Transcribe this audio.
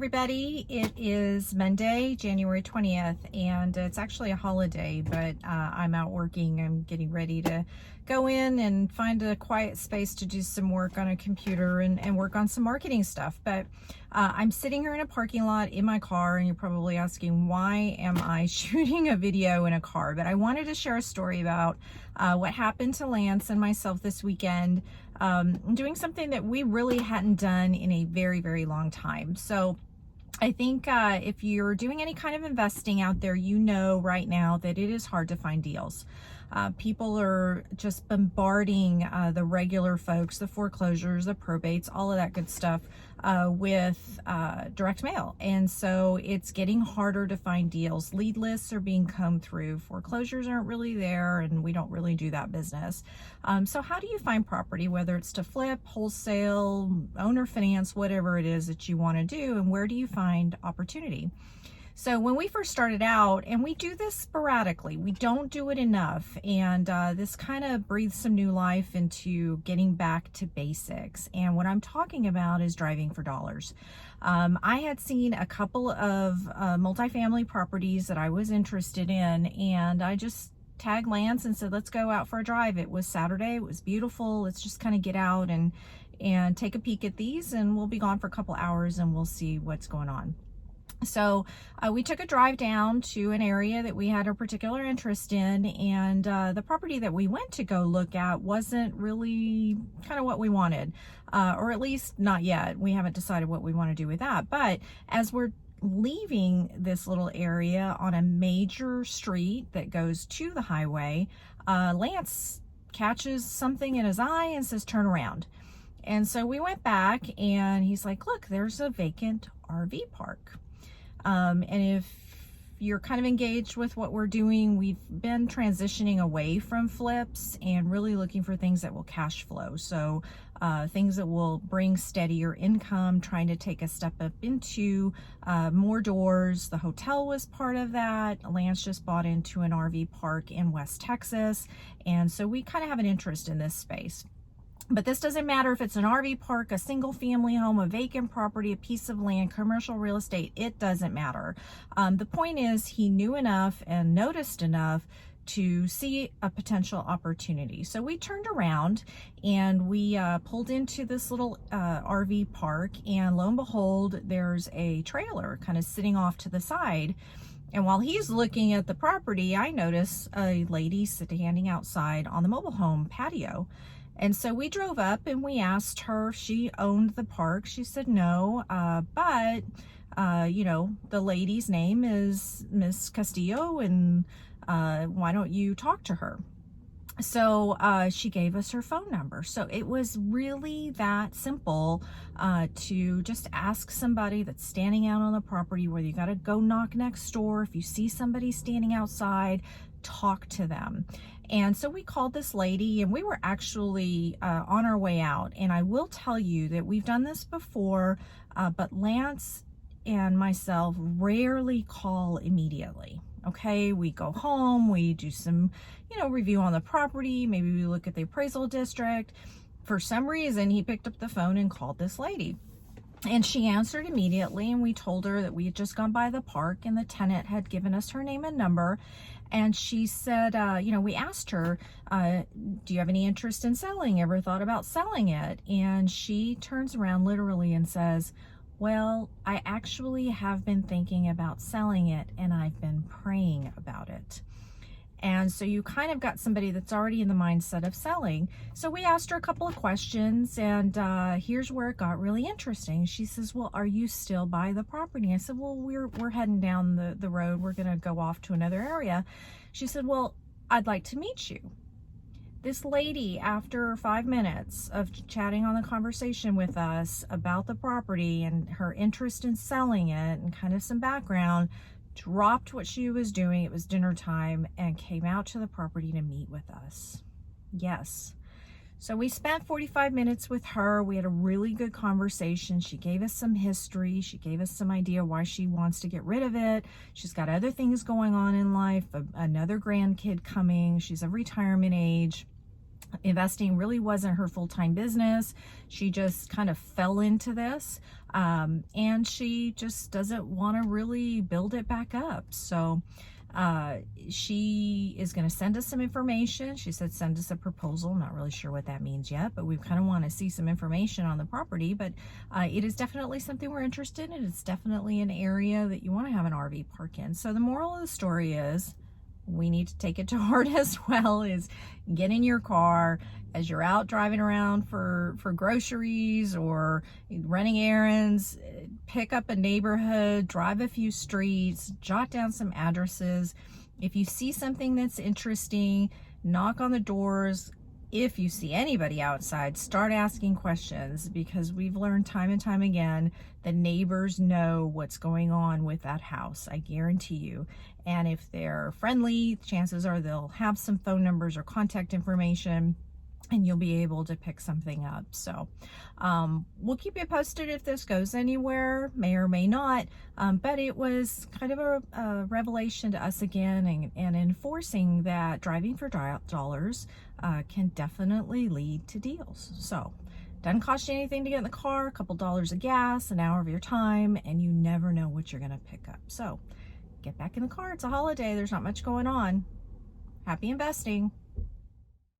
everybody. It is Monday, January 20th, and it's actually a holiday, but I'm out working. I'm getting ready to go in and find a quiet space to do some work on a computer and work on some marketing stuff. But I'm sitting here in a parking lot in my car, and you're probably asking, why am I shooting a video in a car? But I wanted to share a story about what happened to Lance and myself this weekend, doing something that we really hadn't done in a very, very long time. So I think if you're doing any kind of investing out there, you know right now that it is hard to find deals. People are just bombarding the regular folks, the foreclosures, the probates, all of that good stuff with direct mail. And so it's getting harder to find deals. Lead lists are being combed through. Foreclosures aren't really there, and we don't really do that business. So how do you find property, whether it's to flip, wholesale, owner finance, whatever it is that you want to do, and where do you find opportunity? So when we first started out, and we do this sporadically, we don't do it enough, and this kind of breathes some new life into getting back to basics. And what I'm talking about is driving for dollars. I had seen a couple of multifamily properties that I was interested in, and I just tagged Lance and said, let's go out for a drive. It was Saturday, it was beautiful, let's just kind of get out and take a peek at these, and we'll be gone for a couple hours and we'll see what's going on. So we took a drive down to an area that we had a particular interest in, and the property that we went to go look at wasn't really kind of what we wanted, or at least not yet. We haven't decided what we want to do with that. But as we're leaving this little area on a major street that goes to the highway, Lance catches something in his eye and says, turn around. And so we went back, and he's like, look, there's a vacant RV park. And if you're kind of engaged with what we're doing, we've been transitioning away from flips and really looking for things that will cash flow. So things that will bring steadier income, trying to take a step up into more doors. The hotel was part of that. Lance just bought into an RV park in West Texas. And so we kind of have an interest in this space. But this doesn't matter if it's an RV park, a single family home, a vacant property, a piece of land, commercial real estate, it doesn't matter. The point is, he knew enough and noticed enough to see a potential opportunity. So we turned around and we pulled into this little RV park, and lo and behold, there's a trailer kind of sitting off to the side. And while he's looking at the property, I notice a lady standing outside on the mobile home patio. And so we drove up and we asked her if she owned the park. She said no, but you know, the lady's name is Miss Castillo, and why don't you talk to her? So she gave us her phone number. So it was really that simple to just ask somebody that's standing out on the property, whether you got to go knock next door. If you see somebody standing outside, talk to them. And so we called this lady, and we were actually on our way out. And I will tell you that we've done this before, but Lance and myself rarely call immediately. Okay, we go home, we do some, review on the property. Maybe we look at the appraisal district. For some reason, he picked up the phone and called this lady. And she answered immediately, and we told her that we had just gone by the park and the tenant had given us her name and number. And she said, we asked her, do you have any interest in selling? Ever thought about selling it? And she turns around literally and says, well, I actually have been thinking about selling it, and I've been praying about it. And so you kind of got somebody that's already in the mindset of selling. So we asked her a couple of questions, and here's where it got really interesting. She says, well, are you still by the property? I said, well, we're heading down the road. We're going to go off to another area. She said, well, I'd like to meet you. This lady, after 5 minutes of chatting on the conversation with us about the property and her interest in selling it and kind of some background, dropped what she was doing. It was dinner time, and came out to the property to meet with us. Yes. So we spent 45 minutes with her. We had a really good conversation. She gave us some history. She gave us some idea why she wants to get rid of it. She's got other things going on in life, another grandkid coming. She's of retirement age. Investing really wasn't her full-time business. She just kind of fell into this, and she just doesn't want to really build it back up. So she is going to send us some information. She said send us a proposal. I'm not really sure what that means yet, but we kind of want to see some information on the property. But it is definitely something we're interested in. It's definitely an area that you want to have an RV park in. So the moral of the story is, we need to take it to heart as well, is get in your car as you're out driving around for groceries or running errands, pick up a neighborhood, drive a few streets, jot down some addresses. If you see something that's interesting, knock on the doors. If you see anybody outside, start asking questions, because we've learned time and time again the neighbors know what's going on with that house. I guarantee you. And if they're friendly, chances are they'll have some phone numbers or contact information, and you'll be able to pick something up. So we'll keep you posted if this goes anywhere, may or may not, but it was kind of a revelation to us again, and enforcing that driving for dollars can definitely lead to deals. So doesn't cost you anything to get in the car, a couple dollars of gas, an hour of your time, and you never know what you're going to pick up. So get back in the car. It's a holiday. There's not much going on. Happy investing.